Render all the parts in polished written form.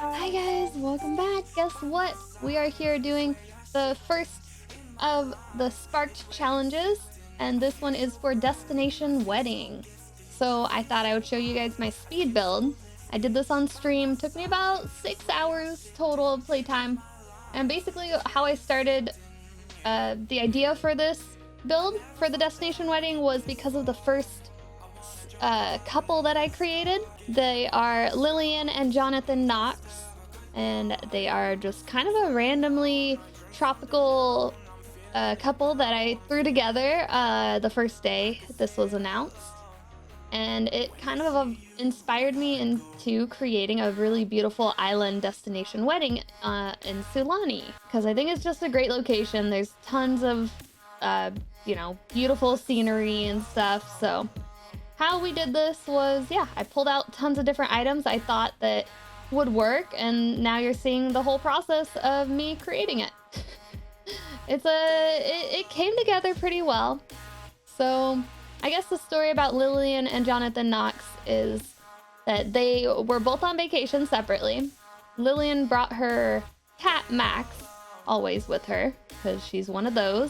Hi guys, welcome back. Guess what? We are here doing the first of the Sparked challenges, and this one is for Destination Wedding. So I thought I would show you guys my speed build. I did this on stream, took me about 6 hours total of playtime. And basically how I started the idea for this build for the Destination Wedding was because of the first couple that I created. They are Lillian and Jonathan Knox, and they are just kind of a randomly tropical couple that I threw together the first day this was announced. And it kind of inspired me into creating a really beautiful island destination wedding in Sulani, because I think it's just a great location. There's tons of beautiful scenery and stuff. So how we did this was, yeah, I pulled out tons of different items I thought that would work, and now you're seeing the whole process of me creating it. It came together pretty well. So I guess the story about Lillian and Jonathan Knox is that they were both on vacation separately. Lillian brought her cat Max always with her because she's one of those,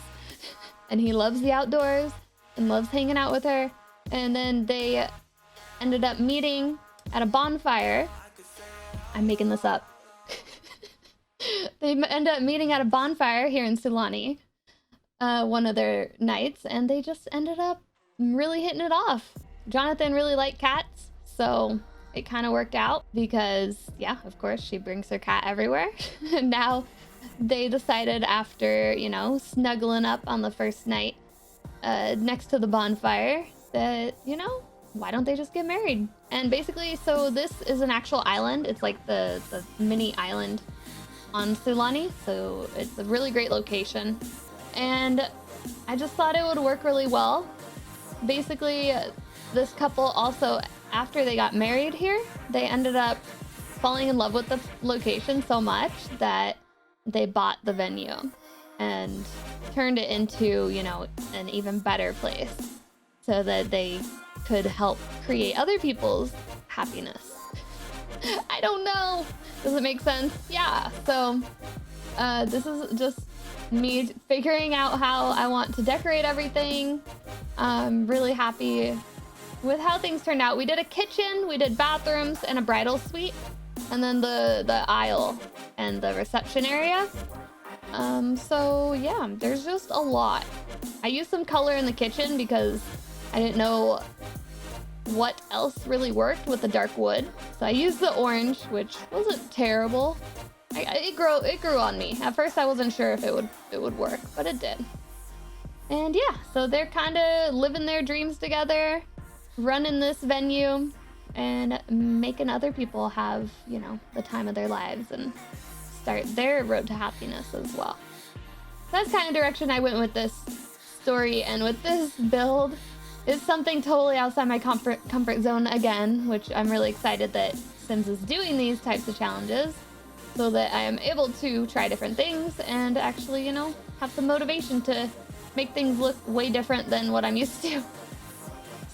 and he loves the outdoors and loves hanging out with her. And then they ended up meeting at a bonfire. I'm making this up. They ended up meeting at a bonfire here in Sulani one of their nights, and they just ended up really hitting it off. Jonathan really liked cats, so it kind of worked out because, yeah, of course, she brings her cat everywhere. And now they decided after, snuggling up on the first night next to the bonfire that, why don't they just get married? And basically, so this is an actual island. It's like the mini island on Sulani, so it's a really great location. And I just thought it would work really well. Basically, this couple also, after they got married here, they ended up falling in love with the location so much that they bought the venue and turned it into, an even better place, so that they could help create other people's happiness. I don't know. Does it make sense? Yeah. So this is just me figuring out how I want to decorate everything. I'm really happy with how things turned out. We did a kitchen, we did bathrooms and a bridal suite, and then the aisle and the reception area. So yeah, there's just a lot. I used some color in the kitchen because I didn't know what else really worked with the dark wood. So I used the orange, which wasn't terrible. It grew on me. At first I wasn't sure if it would work, but it did. And yeah, so they're kind of living their dreams together, running this venue, and making other people have, the time of their lives and start their road to happiness as well. That's kind of direction I went with this story, and with this build. It's something totally outside my comfort zone again, which I'm really excited that Sims is doing these types of challenges so that I am able to try different things and actually, have some motivation to make things look way different than what I'm used to.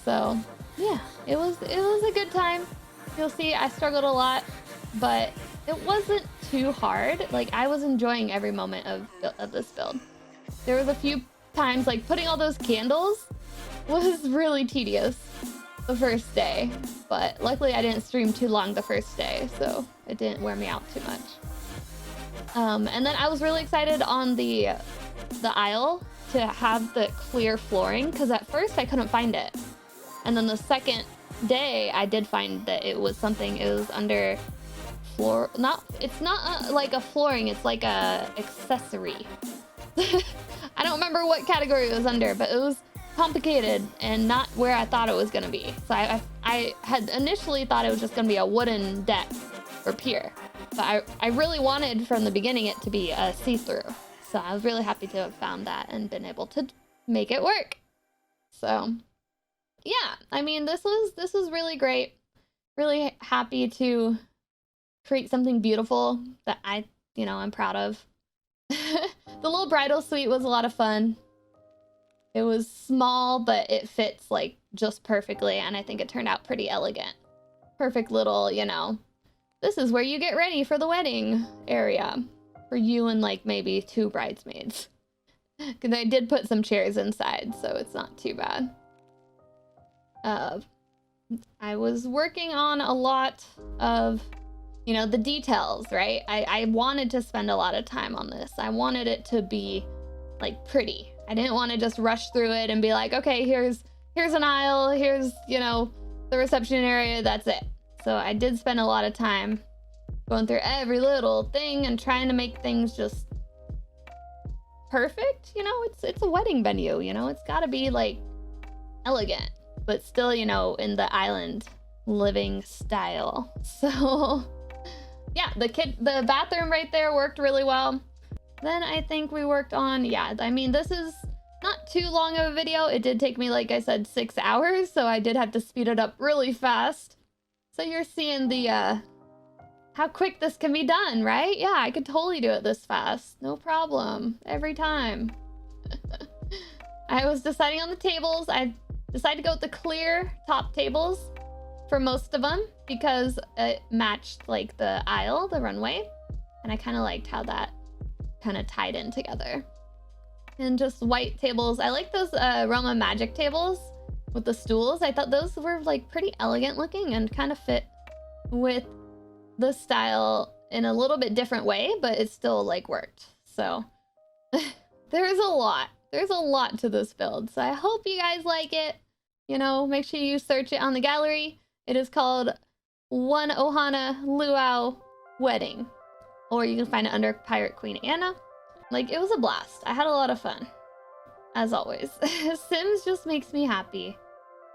So yeah, it was a good time. You'll see I struggled a lot, but it wasn't too hard. Like, I was enjoying every moment of this build. There was a few times, like putting all those candles was really tedious the first day, but luckily I didn't stream too long the first day, so it didn't wear me out too much. And then I was really excited on the aisle to have the clear flooring, because at first I couldn't find it, and then the second day I did find that it was under floor. It's not like a flooring, it's like a accessory. I don't remember what category it was under, but it was complicated and not where I thought it was going to be. So I had initially thought it was just going to be a wooden deck or pier, but I really wanted from the beginning it to be a see-through. So I was really happy to have found that and been able to make it work. So yeah, I mean, this was really great. Really happy to create something beautiful that I'm proud of. The little bridal suite was a lot of fun. It was small, but it fits like just perfectly, and I think it turned out pretty elegant. Perfect little, this is where you get ready for the wedding area for you and like maybe 2 bridesmaids. Because I did put some chairs inside, so it's not too bad. I was working on a lot of, you know, the details, right? I wanted to spend a lot of time on this. I wanted it to be like pretty. I didn't want to just rush through it and be like, okay, here's an aisle, here's, you know, the reception area, that's it. So I did spend a lot of time going through every little thing and trying to make things just perfect. You know, it's a wedding venue, you know, it's got to be like elegant, but still, you know, in the island living style. So yeah, the bathroom right there worked really well. Then I think we worked on, yeah, I mean, this is not too long of a video. It did take me, like I said, 6 hours, so I did have to speed it up really fast. So you're seeing the, how quick this can be done, right? Yeah, I could totally do it this fast. No problem. Every time. I was deciding on the tables. I decided to go with the clear top tables for most of them because it matched like the aisle, the runway. And I kind of liked how that kind of tied in together. And just white tables. I like those Roma Magic tables with the stools. I thought those were like pretty elegant looking and kind of fit with the style in a little bit different way, but it still like worked. So there's a lot to this build. So I hope you guys like it. You know, make sure you search it on the gallery. It is called One Ohana Luau Wedding, or you can find it under PirateQueenAna. Like, it was a blast. I had a lot of fun, as always. Sims just makes me happy.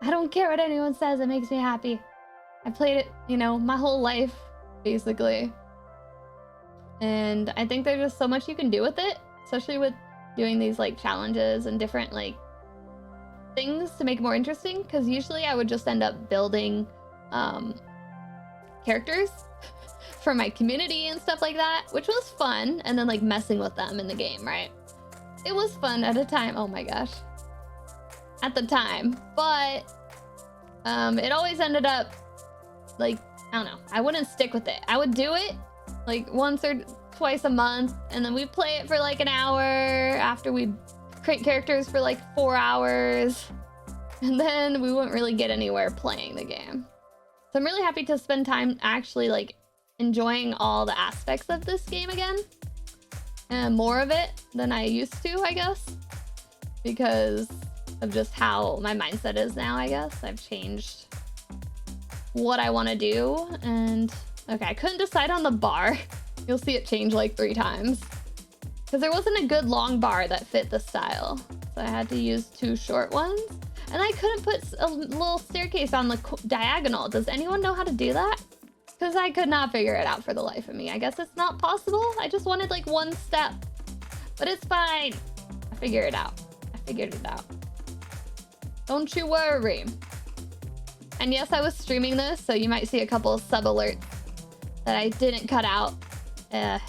I don't care what anyone says, it makes me happy. I played it, you know, my whole life, basically. And I think there's just so much you can do with it, especially with doing these, like, challenges and different, like, things to make it more interesting. Because usually I would just end up building characters for my community and stuff like that, which was fun, and then like messing with them in the game, right? It was fun at a time. Oh my gosh, at the time, but it always ended up like, I don't know, I wouldn't stick with it. I would do it like once or twice a month, and then we'd play it for like an hour after we'd create characters for like 4 hours, and then we wouldn't really get anywhere playing the game. So I'm really happy to spend time actually like enjoying all the aspects of this game again, and more of it than I used to, I guess, because of just how my mindset is now. I guess I've changed what I want to do. And okay, I couldn't decide on the bar. You'll see it change like 3 times because there wasn't a good long bar that fit the style, so I had to use 2 short ones. And I couldn't put a little staircase on the diagonal. Does anyone know how to do that? Because I could not figure it out for the life of me. I guess it's not possible. I just wanted like 1 step, but it's fine. I figured it out. Don't you worry. And yes, I was streaming this, so you might see a couple of sub alerts that I didn't cut out. I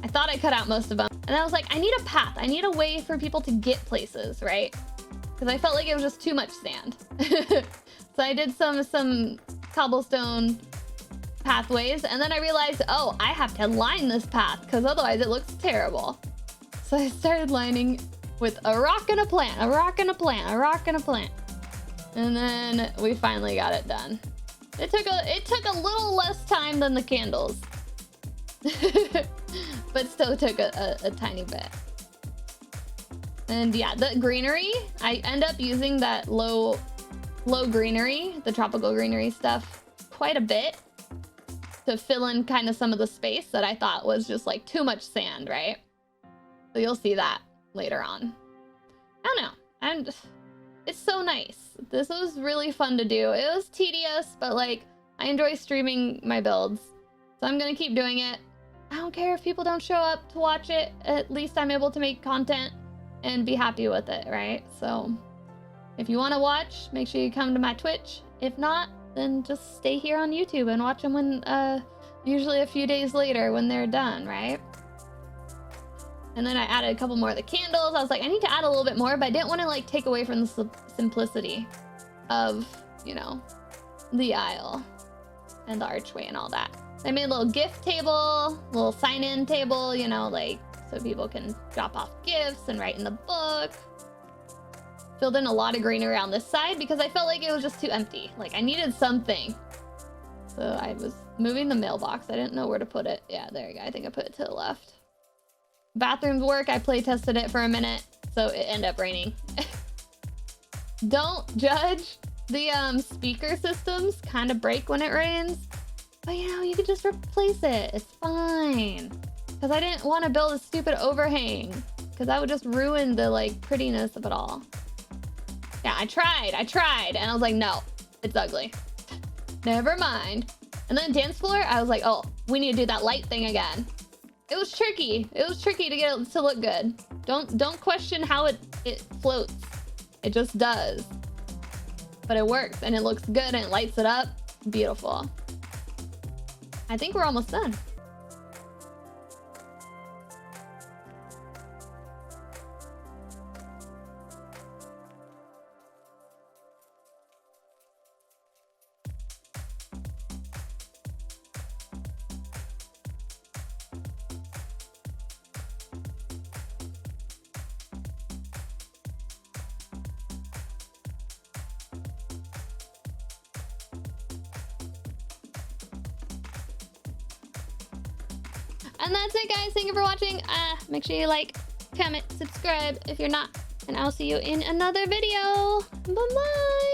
thought I cut out most of them. And I was like, I need a path. I need a way for people to get places, right? Because I felt like it was just too much sand. So I did some cobblestone pathways, and then I realized, oh, I have to line this path because otherwise it looks terrible. So I started lining with a rock and a plant, a rock and a plant, a rock and a plant. And then we finally got it done. It took a little less time than the candles. But still took a tiny bit. And yeah, the greenery, I end up using that low greenery, the tropical greenery stuff, quite a bit to fill in kind of some of the space that I thought was just like too much sand, right? So you'll see that later on. I don't know, it's so nice. This was really fun to do. It was tedious, but like I enjoy streaming my builds, so I'm gonna keep doing it. I don't care if people don't show up to watch it. At least I'm able to make content and be happy with it, right? So if you want to watch, make sure you come to my Twitch. If not, then just stay here on YouTube and watch them when usually a few days later when they're done, right? And then I added a couple more of the candles. I was like, I need to add a little bit more, but I didn't want to like take away from the simplicity of, you know, the aisle and the archway and all that. I made a little gift table, little sign-in table, you know, like so people can drop off gifts and write in the book. Filled in a lot of greenery on this side because I felt like it was just too empty. Like I needed something. So I was moving the mailbox. I didn't know where to put it. Yeah, there you go. I think I put it to the left. Bathrooms work. I play tested it for a minute, so it ended up raining. Don't judge. The speaker systems kind of break when it rains, but you know, you could just replace it. It's fine. Because I didn't want to build a stupid overhang, because that would just ruin the like prettiness of it all. Yeah, I tried, and I was like, no, it's ugly. Never mind. And then dance floor, I was like, oh, we need to do that light thing again. It was tricky. It was tricky to get it to look good. Don't question how it floats. It just does. But it works, and it looks good, and it lights it up. Beautiful. I think we're almost done. And that's it, guys. Thank you for watching. Make sure you like, comment, subscribe if you're not, and I'll see you in another video. Bye-bye.